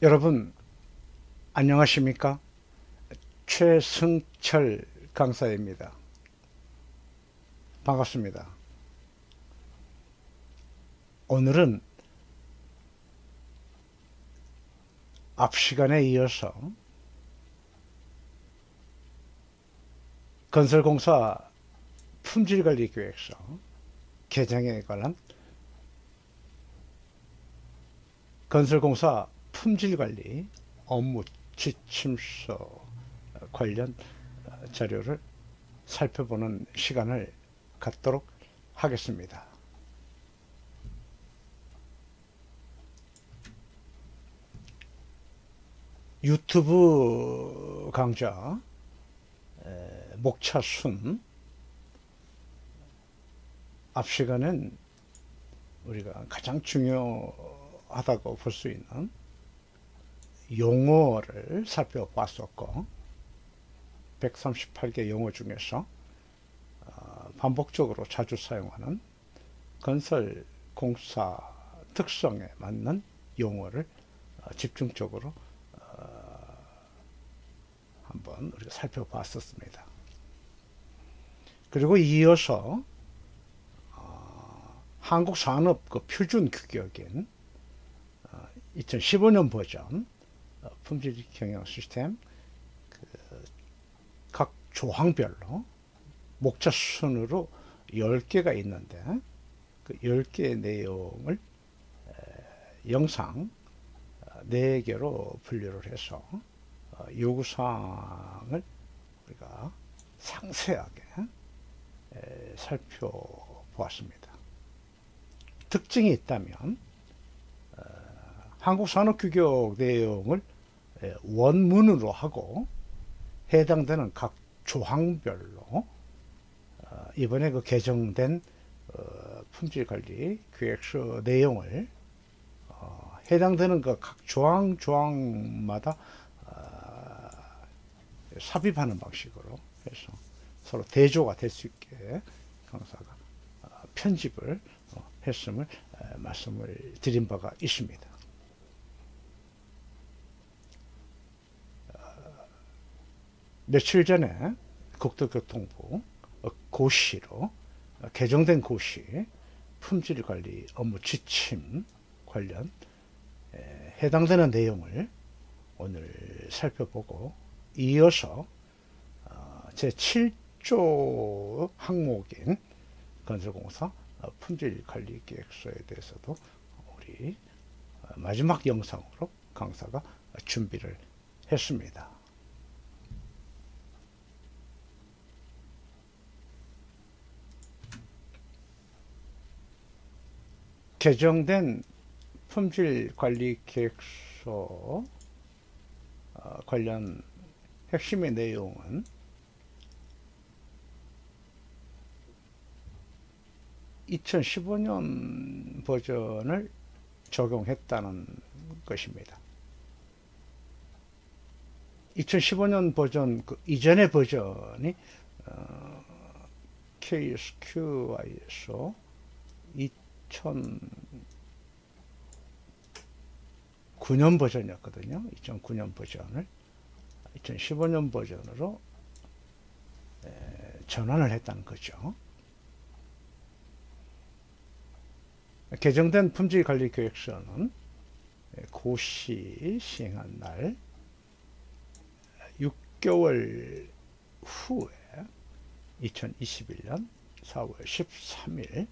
여러분 안녕하십니까? 최승철 강사입니다. 반갑습니다. 오늘은 앞 시간에 이어서 건설공사 품질관리계획서 개정에 관한 건설공사 품질관리 업무 지침서 관련 자료를 살펴보는 시간을 갖도록 하겠습니다. 유튜브 강좌 목차순 앞 시간엔 우리가 가장 중요하다고 볼 수 있는 용어를 살펴봤었고 138개 용어 중에서 반복적으로 자주 사용하는 건설 공사 특성에 맞는 용어를 집중적으로 한번 우리가 살펴봤었습니다. 그리고 이어서 한국산업 그 표준 규격인 2015년 버전 품질 경영 시스템 각 조항별로 목차 순으로 10개가 있는데 그 10개의 내용을 영상 4개로 분류를 해서 요구사항을 우리가 상세하게 살펴보았습니다. 특징이 있다면 한국산업규격 내용을 원문으로 하고 해당되는 각 조항별로 이번에 그 개정된 품질관리 계획서 내용을 해당되는 그 각 조항마다 삽입하는 방식으로 해서 서로 대조가 될 수 있게 강사가 편집을 했음을 말씀을 드린 바가 있습니다. 며칠 전에 국토교통부 고시로 개정된 고시 품질관리 업무 지침 관련 해당되는 내용을 오늘 살펴보고 이어서 제7조 항목인 건설공사 품질관리계획서에 대해서도 우리 마지막 영상으로 강사가 준비를 했습니다. 개정된 품질관리계획서 관련 핵심의 내용은 2015년 버전을 적용했다는 것입니다. 2015년 버전 그 이전의 버전이 KSQI에서 2009년 버전이었거든요. 2009년 버전을 2015년 버전으로 전환을 했다는 거죠. 개정된 품질관리계획서는 고시 시행한 날 6개월 후에 2021년 4월 13일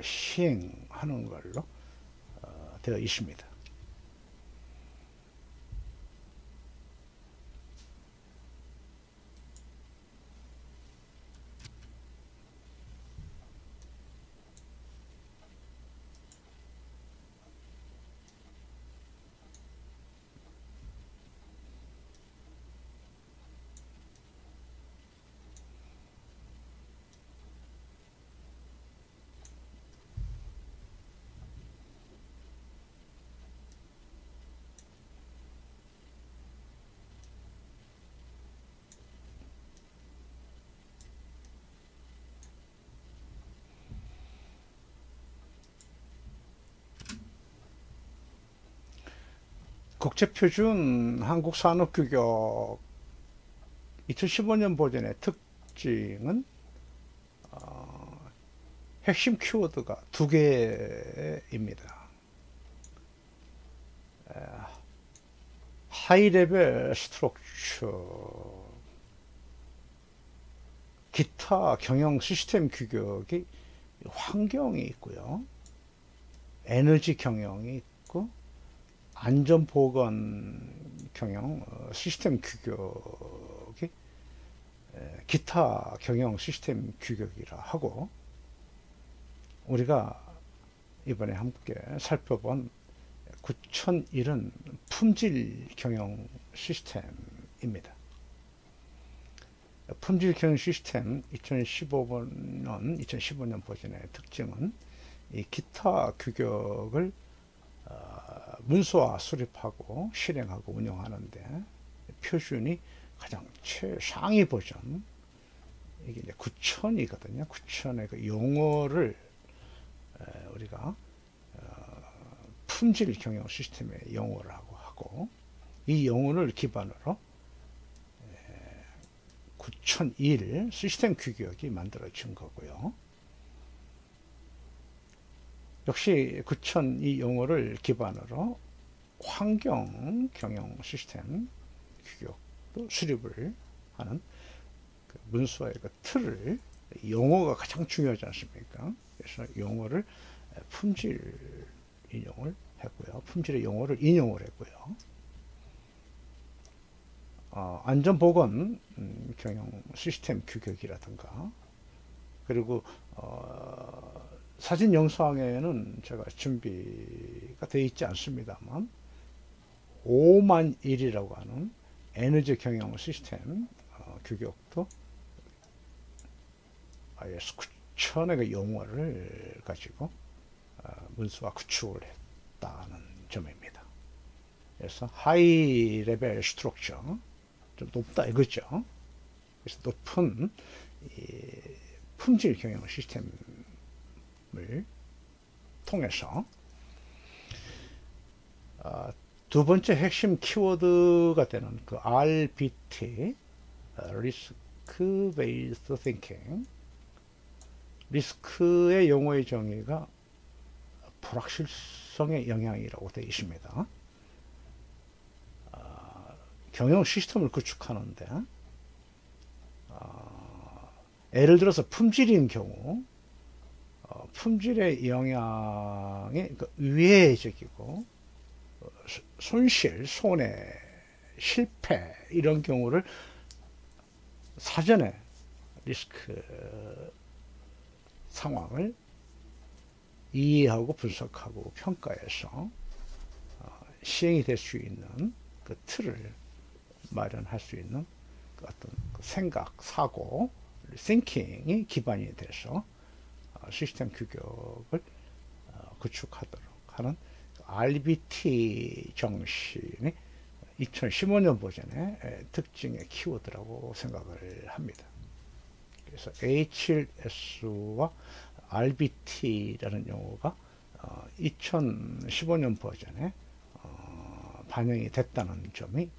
시행하는 걸로 되어 있습니다. 국제표준 한국산업규격 2015년 버전의 특징은 핵심 키워드가 두 개입니다. 하이레벨 스트럭처, 기타 경영 시스템 규격이 환경이 있고요. 에너지 경영이 있고, 안전보건 경영 시스템 규격이 기타 경영 시스템 규격이라 하고, 우리가 이번에 함께 살펴본 9001은 품질 경영 시스템입니다. 품질 경영 시스템 2015년 버전의 특징은 이 기타 규격을 문서화 수립하고 실행하고 운영하는데 표준이 가장 최상위 버전, 이게 이제 9000이거든요. 9000의 그 용어를 우리가 품질 경영 시스템의 용어라고 하고, 이 용어를 기반으로 9001 시스템 규격이 만들어진 거고요. 역시 9002 용어를 기반으로 환경 경영 시스템 규격도 수립을 하는 그 문서의 그 틀을, 용어가 가장 중요하지 않습니까? 그래서 용어를 품질 인용을 했고요. 품질의 용어를 인용을 했고요. 안전보건 경영 시스템 규격이라든가, 그리고 사진 영상에는 제가 준비가 되어 있지 않습니다만 501이라고 하는 에너지 경영 시스템 규격도 IS 9000의 그 용어를 가지고 문서화 구축을 했다는 점입니다. 그래서 하이 레벨 스트럭처, 좀 높다 이거죠. 그래서 높은 품질 경영 시스템을 통해서 두 번째 핵심 키워드가 되는 그 RBT, Risk Based Thinking, 리스크의 용어의 정의가 불확실성의 영향이라고 되어 있습니다. 경영 시스템을 구축하는데 예를 들어서 품질인 경우 품질의 영향이 위해적이고 손실, 손해, 실패 이런 경우를 사전에 리스크 상황을 이해하고 분석하고 평가해서 시행이 될 수 있는 그 틀을 마련할 수 있는 그 어떤 생각, 사고, 띵킹이 기반이 돼서 시스템 규격을 구축하도록 하는 RBT 정신이 2015년 버전의 특징의 키워드라고 생각을 합니다. 그래서 H1S와 RBT라는 용어가 2015년 버전에 반영이 됐다는 점이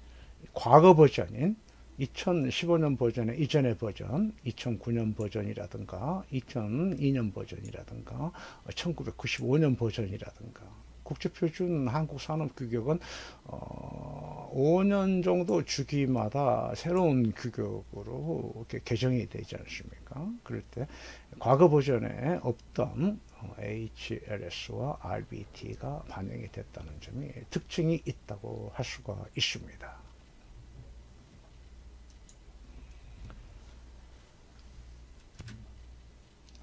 과거 버전인 2015년 버전의 이전의 버전, 2009년 버전이라든가 2002년 버전이라든가 1995년 버전이라든가 국제표준 한국산업규격은 5년 정도 주기마다 새로운 규격으로 이렇게 개정이 되지 않습니까? 그럴 때 과거 버전에 없던 HLS와 RBT가 반영이 됐다는 점이 특징이 있다고 할 수가 있습니다.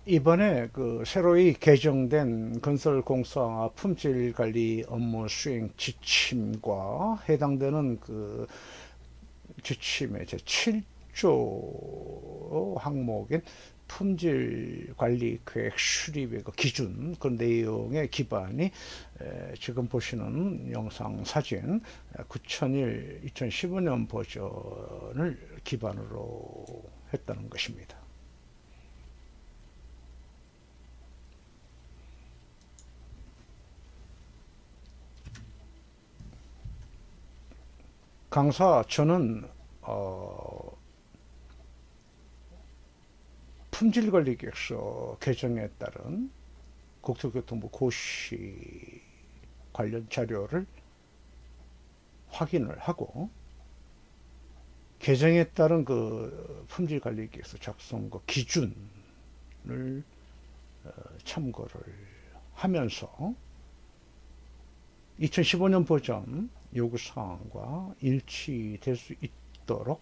이번에 그 새로이 개정된 건설공사 품질관리 업무 수행 지침과 해당되는 그 지침의 제7조 항목인 품질관리 계획 수립의 그 기준, 그 내용의 기반이 지금 보시는 영상 사진 9001 2015년 버전을 기반으로 했다는 것입니다. 강사 저는 품질관리계획서 개정에 따른 국토교통부 고시 관련 자료를 확인을 하고 개정에 따른 그 품질관리계획서 작성 그 기준을 참고를 하면서 2015년 버전 요구사항과 일치될 수 있도록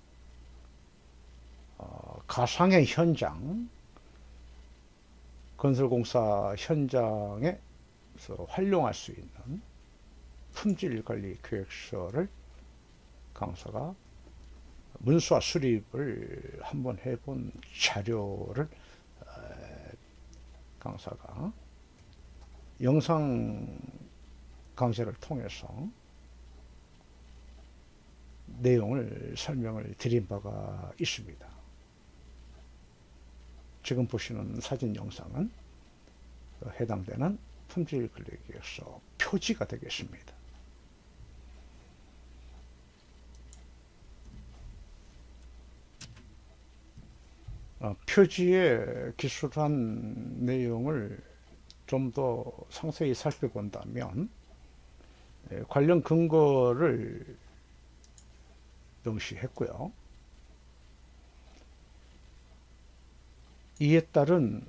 가상의 현장, 건설공사 현장에서 활용할 수 있는 품질관리 계획서를 강사가 문서화 수립을 한번 해본 자료를 강사가 영상 강좌를 통해서 내용을 설명을 드린 바가 있습니다. 지금 보시는 사진 영상은 해당되는 품질관리계획서 표지가 되겠습니다. 표지에 기술한 내용을 좀 더 상세히 살펴본다면 관련 근거를 명시했고요. 이에 따른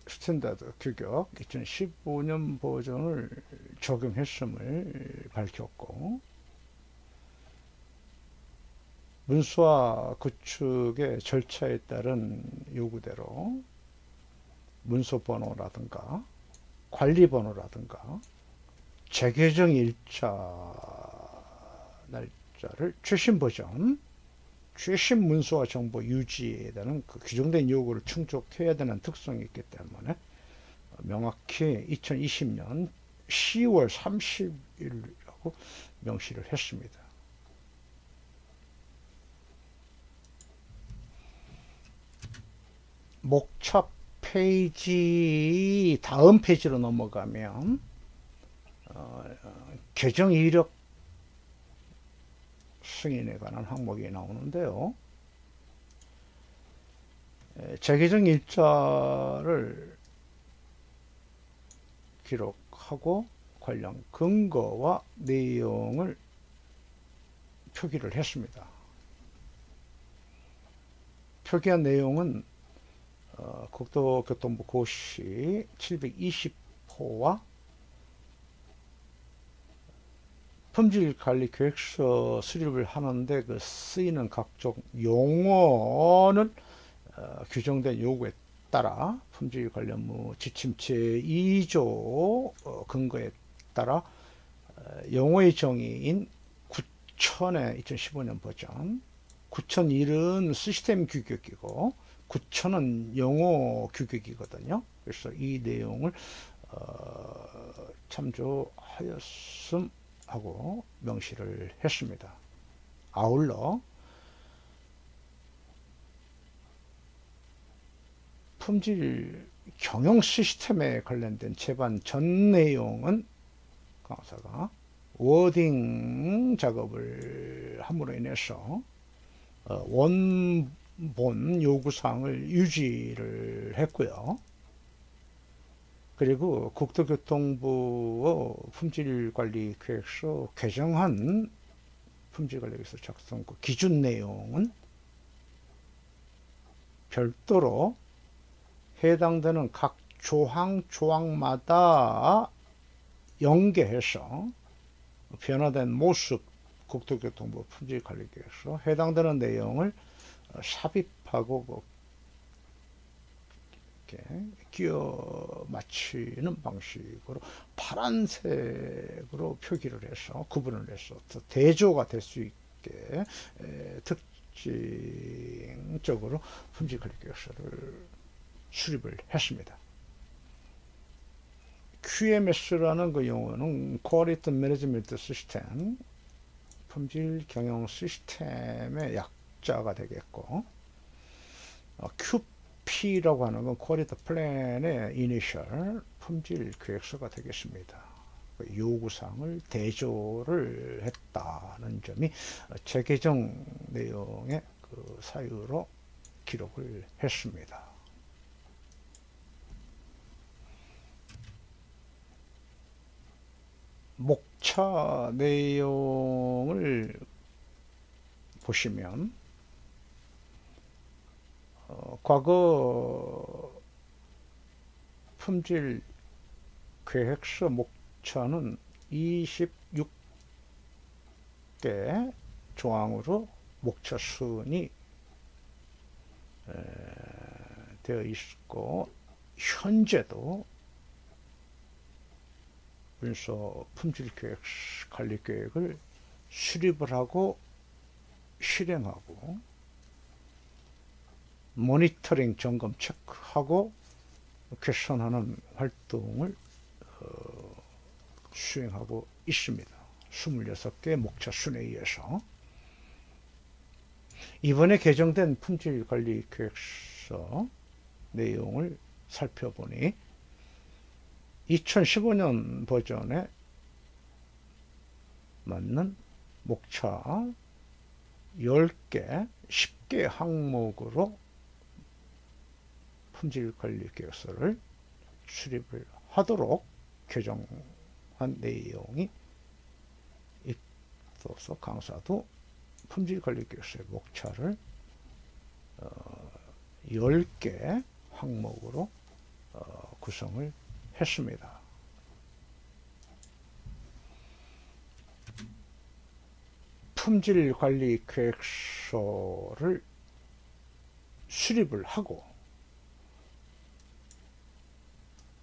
스탠다드 규격 2015년 버전을 적용했음을 밝혔고, 문서화 구축의 절차에 따른 요구대로 문서 번호라든가 관리번호라든가 재개정 일자 날짜를 최신 버전, 최신 문서화 정보 유지에 대한 그 규정된 요구를 충족해야 되는 특성이 있기 때문에 명확히 2020년 10월 30일이라고 명시를 했습니다. 목차 페이지 다음 페이지로 넘어가면 개정 이력 승인에 관한 항목이 나오는데요. 재개정 일자를 기록하고 관련 근거와 내용을 표기를 했습니다. 표기한 내용은 국토교통부 고시 720호와 품질관리계획서 수립을 하는데 그 쓰이는 각종 용어는 규정된 요구에 따라 품질 관련무 지침 제2조 근거에 따라 용어의 정의인 9000의 2015년 버전, 9001은 시스템 규격이고 9000은 용어 규격이거든요. 그래서 이 내용을 참조하였음 하고 명시를 했습니다. 아울러 품질 경영 시스템에 관련된 제반 전 내용은 강사가 워딩 작업을 함으로 인해서 원본 요구사항을 유지를 했고요. 그리고 국토교통부 품질관리계획서 개정한 품질관리계획서 작성 기준 내용은 별도로 해당되는 각 조항마다 연계해서 변화된 모습 국토교통부 품질관리계획서 해당되는 내용을 삽입하고 끼워 맞추는 방식으로 파란색으로 표기를 해서 구분을 해서 대조가 될 수 있게 특징적으로 품질관리계획서를 수립을 했습니다. QMS라는 그 용어는 Quality Management System, 품질 경영 시스템의 약자가 되겠고, QP라고 하는 건 퀄리티 플랜의 이니셜 품질 계획서가 되겠습니다. 요구사항을 대조를 했다는 점이 재개정 내용의 그 사유로 기록을 했습니다. 목차 내용을 보시면 과거 품질 계획서 목차는 26개 조항으로 목차 순이 되어 있고, 현재도 문서 품질계획 관리계획을 수립을 하고 실행하고 모니터링 점검 체크하고 개선하는 활동을 수행하고 있습니다. 26개 목차 순에 의해서. 이번에 개정된 품질관리계획서 내용을 살펴보니 2015년 버전에 맞는 목차 10개, 10개 항목으로 품질관리계획서를 수립을 하도록 개정한 내용이 있어서 강사도 품질관리계획서의 목차를 10개 항목으로 구성을 했습니다. 품질관리계획서를 수립을 하고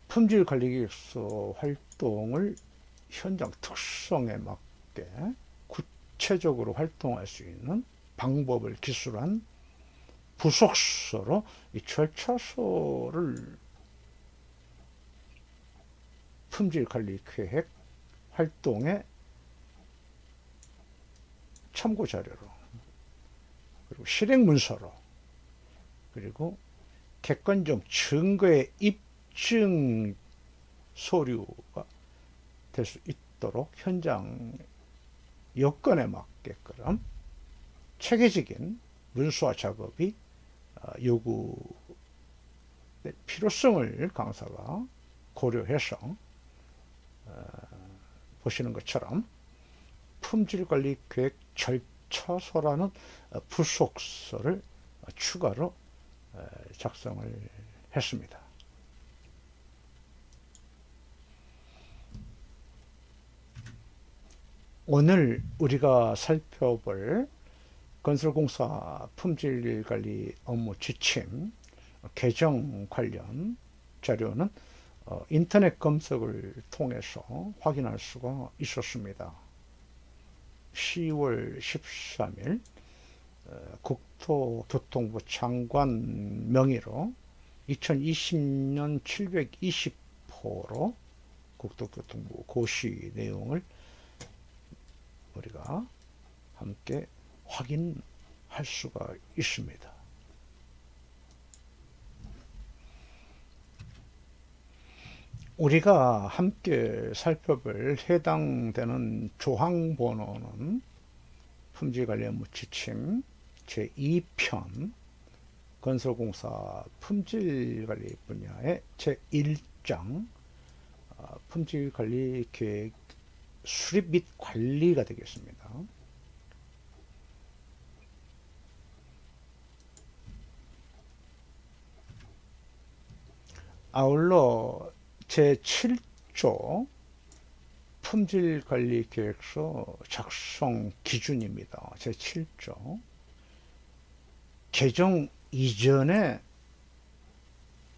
품질관리계획서 활동을 현장 특성에 맞게 구체적으로 활동할 수 있는 방법을 기술한 부속서로 이 절차서를 품질관리계획 활동의 참고자료로, 그리고 실행문서로, 그리고 객관적 증거의 입증 서류가 될 수 있도록 현장 여건에 맞게끔 체계적인 문서화 작업이 요구될 필요성을 강사가 고려해서 보시는 것처럼 품질관리계획 절차서라는 부속서를 추가로 작성을 했습니다. 오늘 우리가 살펴볼 건설공사 품질관리 업무 지침 개정 관련 자료는 인터넷 검색을 통해서 확인할 수가 있었습니다. 10월 13일 국토교통부 장관 명의로 2020년 720호로 국토교통부 고시 내용을 우리가 함께 확인할 수가 있습니다. 우리가 함께 살펴볼 해당되는 조항 번호는 품질관리 업무 지침 제2편 건설공사 품질관리 분야의 제1장 품질관리 계획 수립 및 관리가 되겠습니다. 아울러 제7조 품질관리계획서 작성 기준입니다. 제7조 개정 이전에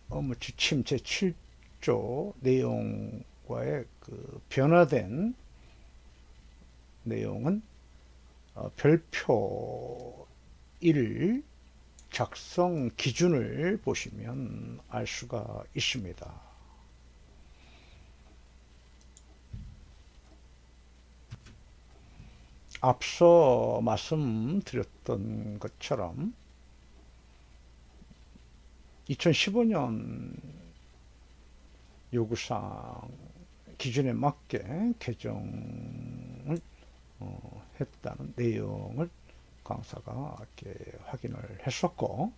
업무 지침 제7조 내용과의 그 변화된 내용은 별표 1 작성 기준을 보시면 알 수가 있습니다. 앞서 말씀드렸던 것처럼 2015년 요구사항 기준에 맞게 개정을 했다는 내용을 강사가 이렇게 확인을 했었고,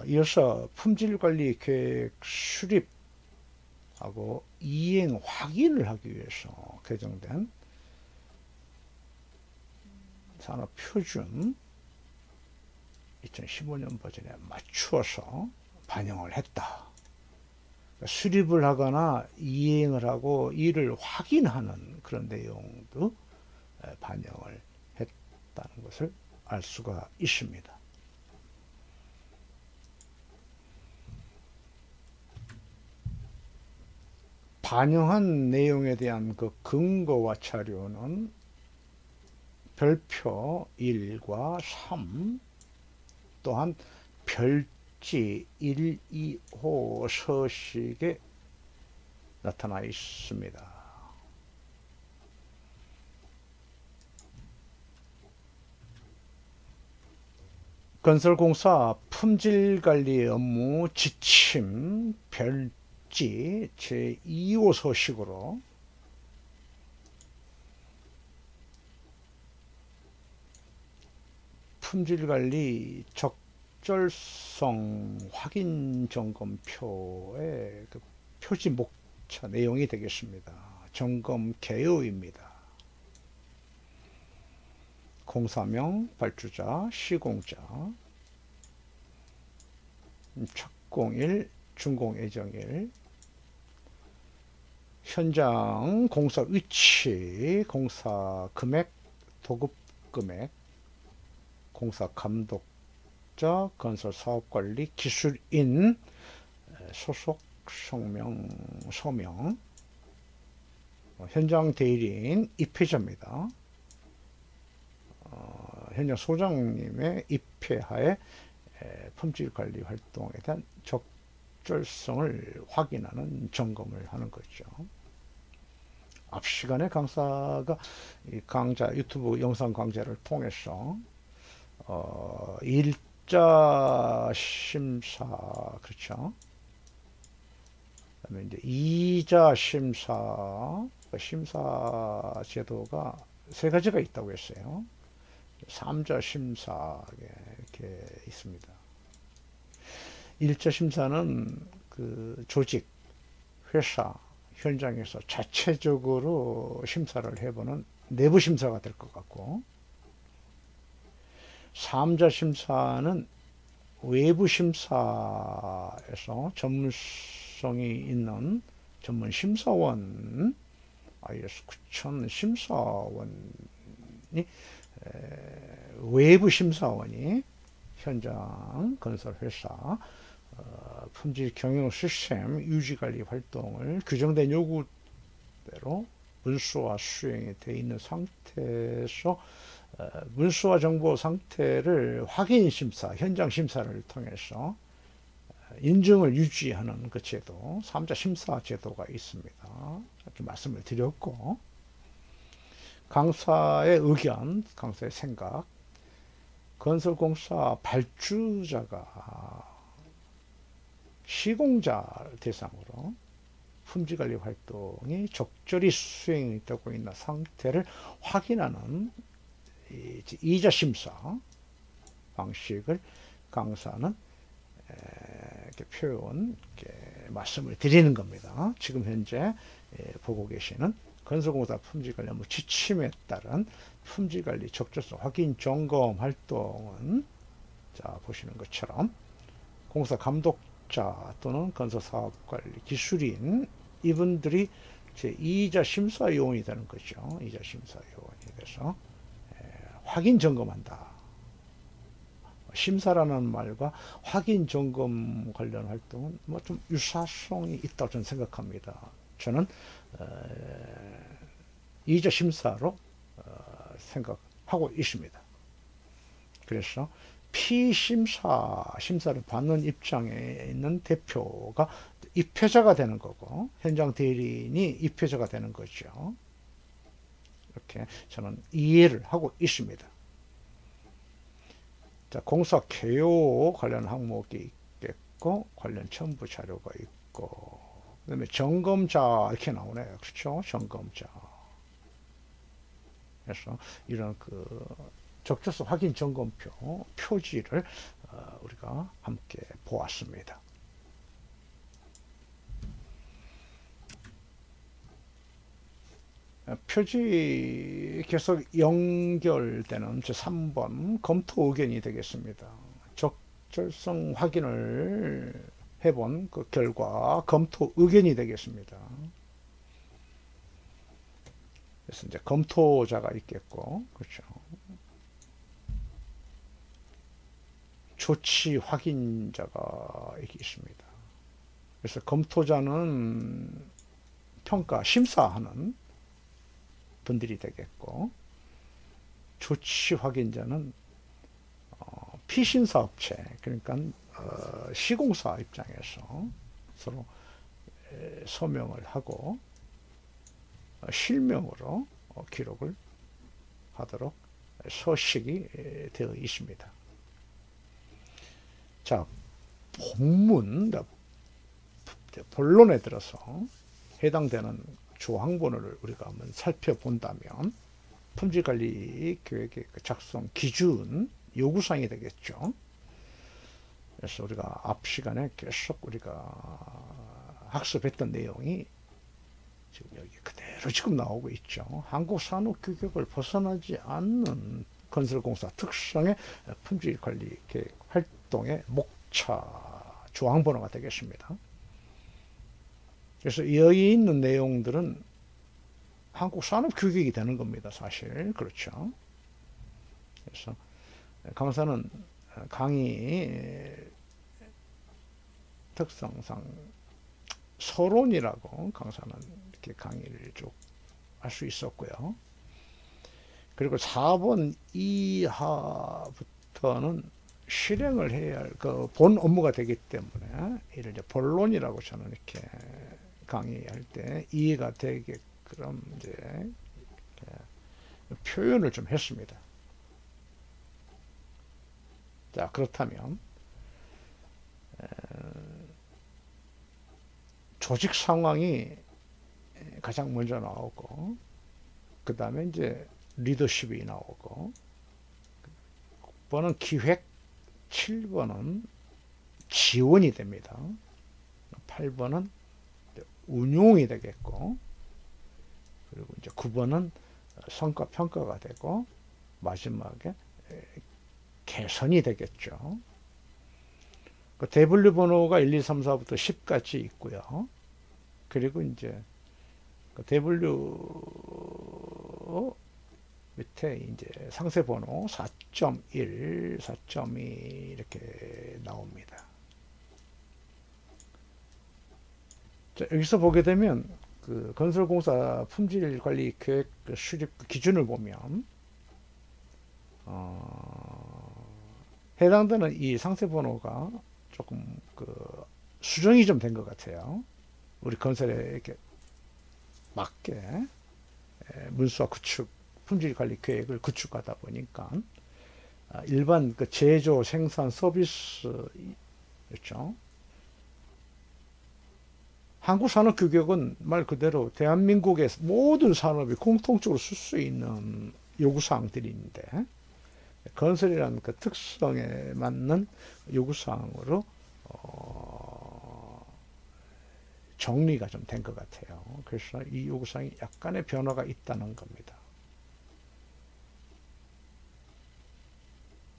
이어서 품질관리 계획 수립하고 이행 확인을 하기 위해서 개정된 산업표준 2015년 버전에 맞추어서 반영을 했다. 수립을 하거나 이행을 하고 이를 확인하는 그런 내용도 반영을 했다는 것을 알 수가 있습니다. 반영한 내용에 대한 그 근거와 자료는 별표 1과 3 또한 별지 1, 2호 서식에 나타나 있습니다. 건설공사 품질관리 업무 지침 별지 제2호 서식으로 품질관리 적절성 확인 점검표의 그 표지 목차 내용이 되겠습니다. 점검 개요입니다. 공사명, 발주자, 시공자, 착공일, 준공예정일, 현장 공사 위치, 공사 금액, 도급 금액, 공사 감독자, 건설 사업관리 기술인, 소속 성명, 서명, 현장 대리인 입회자입니다. 현장 소장님의 입회하에 품질관리 활동에 대한 적절성을 확인하는 점검을 하는 거죠. 앞 시간에 강사가 이 강좌 유튜브 영상 강좌를 통해서 일자 심사, 그렇죠. 그다음에 이제 이자 심사, 심사 제도가 세 가지가 있다고 했어요. 3자 심사 이렇게 있습니다. 1자 심사는 그 조직, 회사, 현장에서 자체적으로 심사를 해보는 내부 심사가 될 것 같고, 3자 심사는 외부 심사에서 전문성이 있는 전문 심사원, IS 9000 심사원이 외부 심사원이 현장 건설회사 품질 경영 시스템 유지관리 활동을 규정된 요구대로 문서화 수행이 되어 있는 상태에서 문서화 정보 상태를 확인 심사, 현장 심사를 통해서 인증을 유지하는 그 제도, 3자 심사 제도가 있습니다. 이렇게 말씀을 드렸고, 강사의 의견, 강사의 생각, 건설공사 발주자가 시공자 대상으로 품질관리 활동이 적절히 수행이 되고 있는 상태를 확인하는 이자 심사 방식을 강사는 이렇게 표현, 이렇게 말씀을 드리는 겁니다. 지금 현재 보고 계시는 건설공사 품질관리 업무 지침에 따른 품질관리 적절성 확인 점검 활동은, 자 보시는 것처럼 공사 감독자 또는 건설사업관리 기술인, 이분들이 제 2자 심사요원이 되는 거죠. 2자 심사요원이 돼서 확인 점검한다. 심사라는 말과 확인 점검 관련 활동은 뭐 좀 유사성이 있다고 저는 생각합니다. 저는 2자 심사로 생각하고 있습니다. 그래서 심사를 받는 입장에 있는 대표가 입회자가 되는 거고, 현장 대리인이 입회자가 되는 거죠. 이렇게 저는 이해를 하고 있습니다. 자, 공사 개요 관련 항목이 있겠고, 관련 첨부 자료가 있고, 그다음에 점검자 이렇게 나오네요. 그렇죠? 점검자. 그래서 이런 그 적재소 확인 점검표 표지를 우리가 함께 보았습니다. 표지 계속 연결되는 제 3번 검토 의견이 되겠습니다. 적절성 확인을 해본 그 결과 검토 의견이 되겠습니다. 그래서 이제 검토자가 있겠고, 그렇죠. 조치 확인자가 있습니다. 그래서 검토자는 평가, 심사하는 분들이 되겠고, 조치 확인자는 피신사업체, 그러니까 시공사 입장에서 서로 서명을 하고 실명으로 기록을 하도록 서식이 되어 있습니다. 자, 본론에 들어서 해당되는 조항번호를 우리가 한번 살펴본다면 품질관리 계획의 작성 기준 요구사항이 되겠죠. 그래서 우리가 앞 시간에 계속 우리가 학습했던 내용이 지금 여기 그대로 지금 나오고 있죠. 한국산업규격을 벗어나지 않는 건설공사 특성의 품질관리 계획 활동의 목차 조항번호가 되겠습니다. 그래서 여기 있는 내용들은 한국산업규격이 되는 겁니다. 사실 그렇죠. 그래서 강사는 강의 특성상 서론이라고 강사는 이렇게 강의를 쭉 할 수 있었고요. 그리고 4번 이하부터는 실행을 해야 할 그 본 업무가 되기 때문에 이를 이제 본론이라고 저는 이렇게 강의할 때 이해가 되게끔 이제 표현을 좀 했습니다. 자, 그렇다면 조직 상황이 가장 먼저 나오고, 그 다음에 이제 리더십이 나오고, 6번은 기획, 7번은 지원이 됩니다. 8번은 운용이 되겠고, 그리고 이제 9번은 성과 평가가 되고, 마지막에 개선이 되겠죠. 그 대분류 번호가 1, 2, 3, 4부터 10까지 있고요. 그리고 이제 그 대분류 밑에 이제 상세 번호 4.1, 4.2 이렇게 나옵니다. 자, 여기서 보게 되면 그 건설공사 품질관리 계획 수립 기준을 보면 해당되는 이 상세 번호가 조금 그 수정이 좀 된 것 같아요. 우리 건설에 이렇게 맞게 문수와 구축 품질관리 계획을 구축하다 보니까 일반 그 제조, 생산, 서비스 그렇죠. 한국산업규격은 말 그대로 대한민국의 모든 산업이 공통적으로 쓸 수 있는 요구사항들인데 건설이라는 그 특성에 맞는 요구사항으로 정리가 좀 된 것 같아요. 그래서 이 요구사항이 약간의 변화가 있다는 겁니다.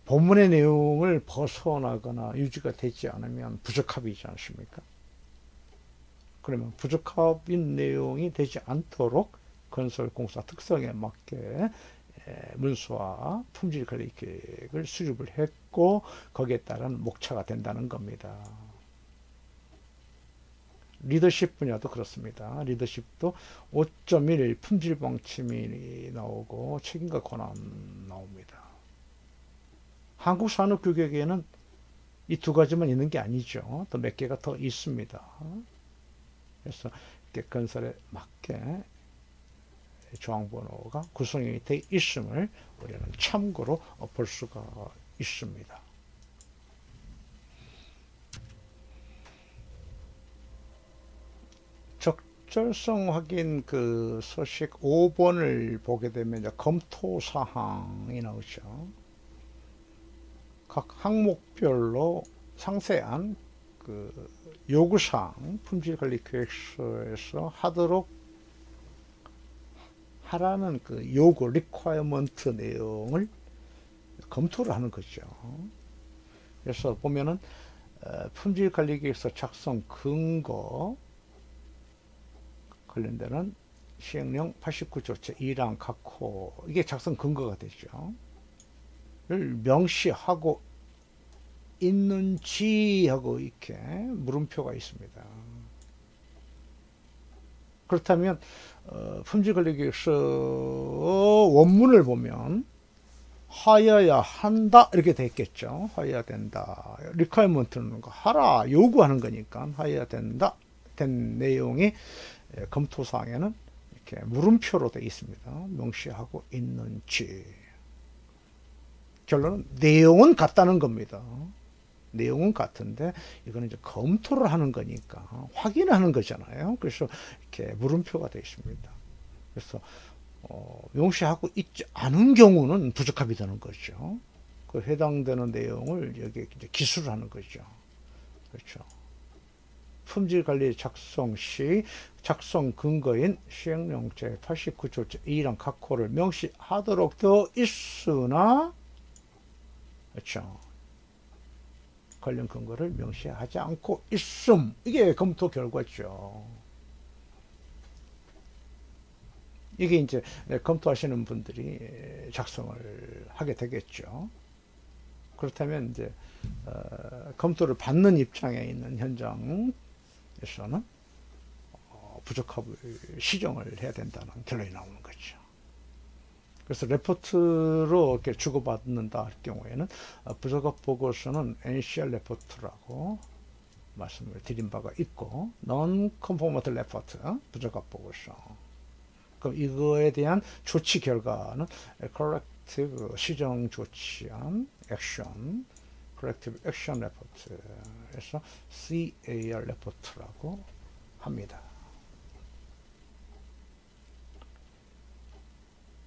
본문의 내용을 벗어나거나 유지가 되지 않으면 부적합이지 않습니까? 그러면 부적합인 내용이 되지 않도록 건설공사 특성에 맞게 문수와 품질관리 계획을 수립을 했고 거기에 따른 목차가 된다는 겁니다. 리더십 분야도 그렇습니다. 리더십도 5.1 품질 방침이 나오고 책임과 권한 나옵니다. 한국 산업규격에는 이 두 가지만 있는 게 아니죠. 또 몇 개가 더 있습니다. 그래서 건설에 맞게 조항번호가 구성이 되어 있음을 우리는 참고로 볼 수가 있습니다. 적절성 확인 그 서식 5번을 보게 되면 이제 검토 사항이 나오죠. 각 항목별로 상세한 그 요구사항 품질관리계획서에서 하도록 하라는 그 요구 리퀘어먼트 내용을 검토를 하는 거죠. 그래서 보면은 품질관리계획서 작성 근거 관련되는 시행령 89조 제1항 각호, 이게 작성 근거가 되죠. 를 명시하고 있는지 하고 이렇게 물음표가 있습니다. 그렇다면 품질관리계획서 원문을 보면 하여야 한다 이렇게 돼 있겠죠. 하여야 된다. 리퀘어먼트는 하라 요구하는 거니까 하여야 된다 된 내용이 검토사항에는 이렇게 물음표로 되어 있습니다. 명시하고 있는지. 결론은 내용은 같다는 겁니다. 내용은 같은데 이거는 이제 검토를 하는 거니까 확인하는 거잖아요. 그래서 이렇게 물음표가 되어 있습니다. 그래서 명시하고 있지 않은 경우는 부적합이 되는 거죠. 그 해당되는 내용을 여기에 이제 기술을 하는 거죠. 그렇죠. 품질관리 작성 시 작성 근거인 시행령 제89조 제2항 각호를 명시하도록 되어 있으나, 그렇죠. 관련 근거를 명시하지 않고 있음. 이게 검토 결과죠. 이게 이제 검토하시는 분들이 작성을 하게 되겠죠. 그렇다면 이제 검토를 받는 입장에 있는 현장에서는 부적합을 시정을 해야 된다는 결론이 나오는 거죠. 그래서 레포트로 이렇게 주고받는다 할 경우에는 부적합 보고서는 NCR 레포트라고 말씀을 드린 바가 있고, Non-Conformity Report, 부적합 보고서. 그럼 이거에 대한 조치 결과는 Corrective 시정 조치안 액션, Corrective Action Report에서 CAR 레포트라고 합니다.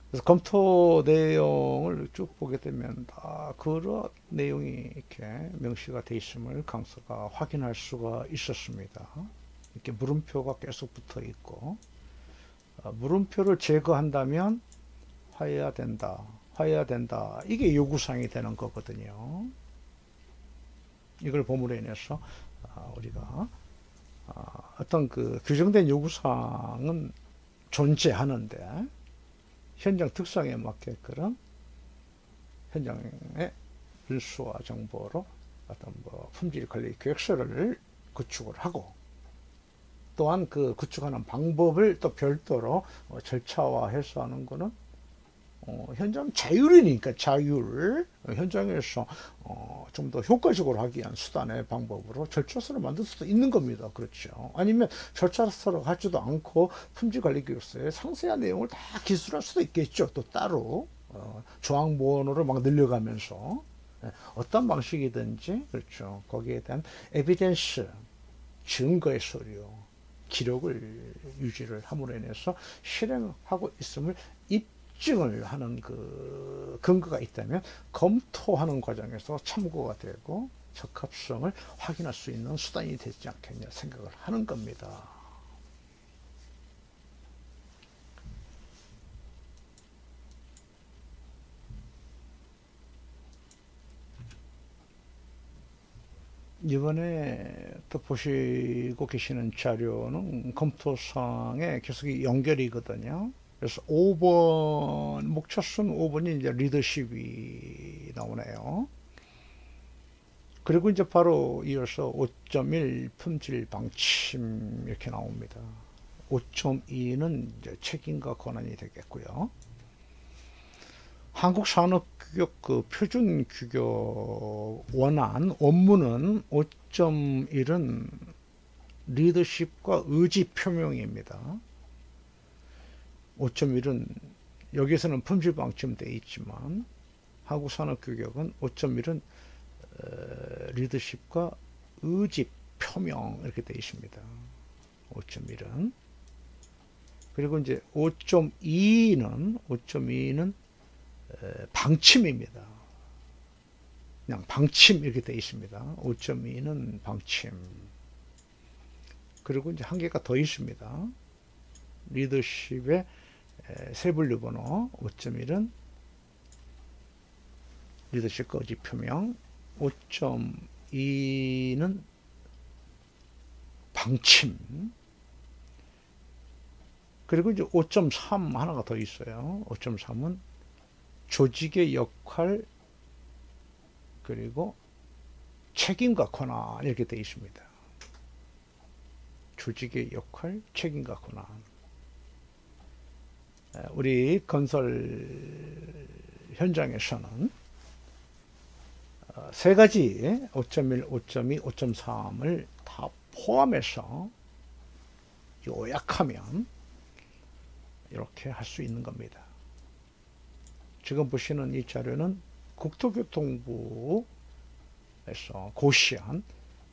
그래서 검토 내용을 쭉 보게 되면 다 그런 내용이 이렇게 명시가 되어 있음을 강사가 확인할 수가 있었습니다. 이렇게 물음표가 계속 붙어 있고, 물음표를 제거한다면 하여야 된다, 하여야 된다, 이게 요구사항이 되는 거거든요. 이걸 보므로 인해서 우리가 어떤 그 규정된 요구사항은 존재하는데 현장 특성에 맞게끔 현장의 일수와 정보로 어떤 품질관리 계획서를 구축을 하고, 또한 그 구축하는 방법을 또 별도로 절차화해서 하는 거는 현장 자율이니까 자율, 현장에서 좀 더 효과적으로 하기 위한 수단의 방법으로 절차서를 만들 수도 있는 겁니다. 그렇죠. 아니면 절차서를 하지도 않고 품질관리계획서에 상세한 내용을 다 기술할 수도 있겠죠. 또 따로 조항 번호를 막 늘려가면서 어떤 방식이든지, 그렇죠. 거기에 대한 에비던스, 증거의 서류, 기록을 유지를 함으로 인해서 실행하고 있음을 입증을 하는 그 근거가 있다면 검토하는 과정에서 참고가 되고 적합성을 확인할 수 있는 수단이 되지 않겠냐 생각을 하는 겁니다. 이번에 또 보시고 계시는 자료는 검토사항에 계속 연결이거든요. 그래서 5번, 목차순 5번이 이제 리더십이 나오네요. 그리고 이제 바로 이어서 5.1 품질 방침 이렇게 나옵니다. 5.2는 이제 책임과 권한이 되겠고요. 한국산업규격 그 표준 규격 원안 원문은 5.1은 리더십과 의지 표명입니다. 5.1은 여기서는 품질 방침 되어 있지만 한국산업규격은 5.1은 리더십과 의지 표명 이렇게 되어 있습니다. 5.1은 그리고 이제 5.2는 방침입니다. 그냥 방침 이렇게 되어 있습니다. 5.2는 방침. 그리고 이제 한 개가 더 있습니다. 리더십의 세 분류 번호 5.1은 리더십 거짓 표명, 5.2는 방침, 그리고 이제 5.3 하나가 더 있어요. 5.3은 조직의 역할, 그리고 책임과 권한 이렇게 되어 있습니다. 조직의 역할, 책임과 권한. 우리 건설 현장에서는 세 가지 5.1, 5.2, 5.3을 다 포함해서 요약하면 이렇게 할 수 있는 겁니다. 지금 보시는 이 자료는 국토교통부에서 고시한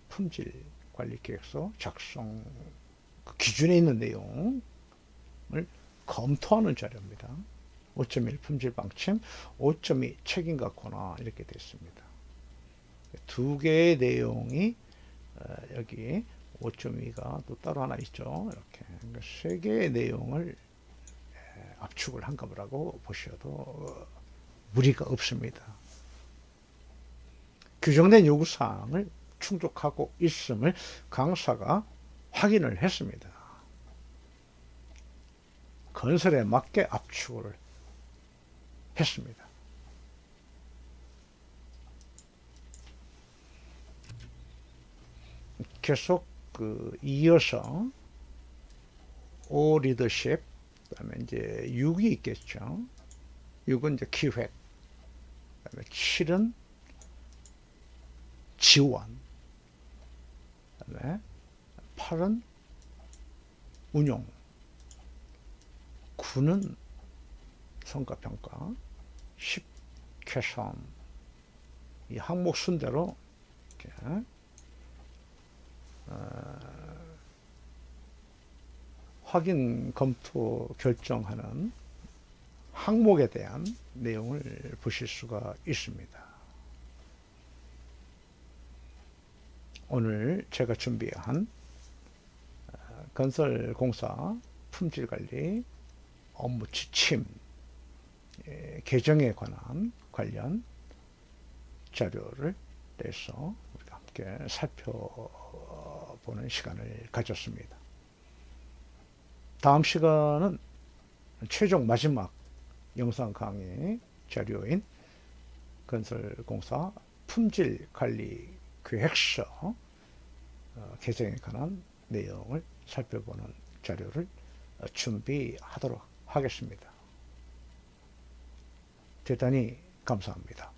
품질관리계획서 작성 기준에 있는 내용을 검토하는 자료입니다. 5.1 품질방침, 5.2 책임과 권한 이렇게 되어 있습니다. 두 개의 내용이 여기 5.2가 또 따로 하나 있죠. 이렇게 세 개의 내용을 압축을 한 거라고 보셔도 무리가 없습니다. 규정된 요구사항을 충족하고 있음을 강사가 확인을 했습니다. 건설에 맞게 압축을 했습니다. 계속 이어서 O 리더십, 그다음에 이제 6이 있겠죠. 6은 이제 기획, 그다음에 7은 지원, 그다음에 8은 운용, 9는 성과평가, 10 개선. 이 항목 순대로 이렇게 확인, 검토, 결정하는 항목에 대한 내용을 보실 수가 있습니다. 오늘 제가 준비한 건설공사 품질관리 업무 지침 개정에 관련 자료를 내서 우리가 함께 살펴보는 시간을 가졌습니다. 다음 시간은 최종 마지막 영상 강의 자료인 건설공사 품질관리 계획서 개정에 관한 내용을 살펴보는 자료를 준비하도록 하겠습니다. 대단히 감사합니다.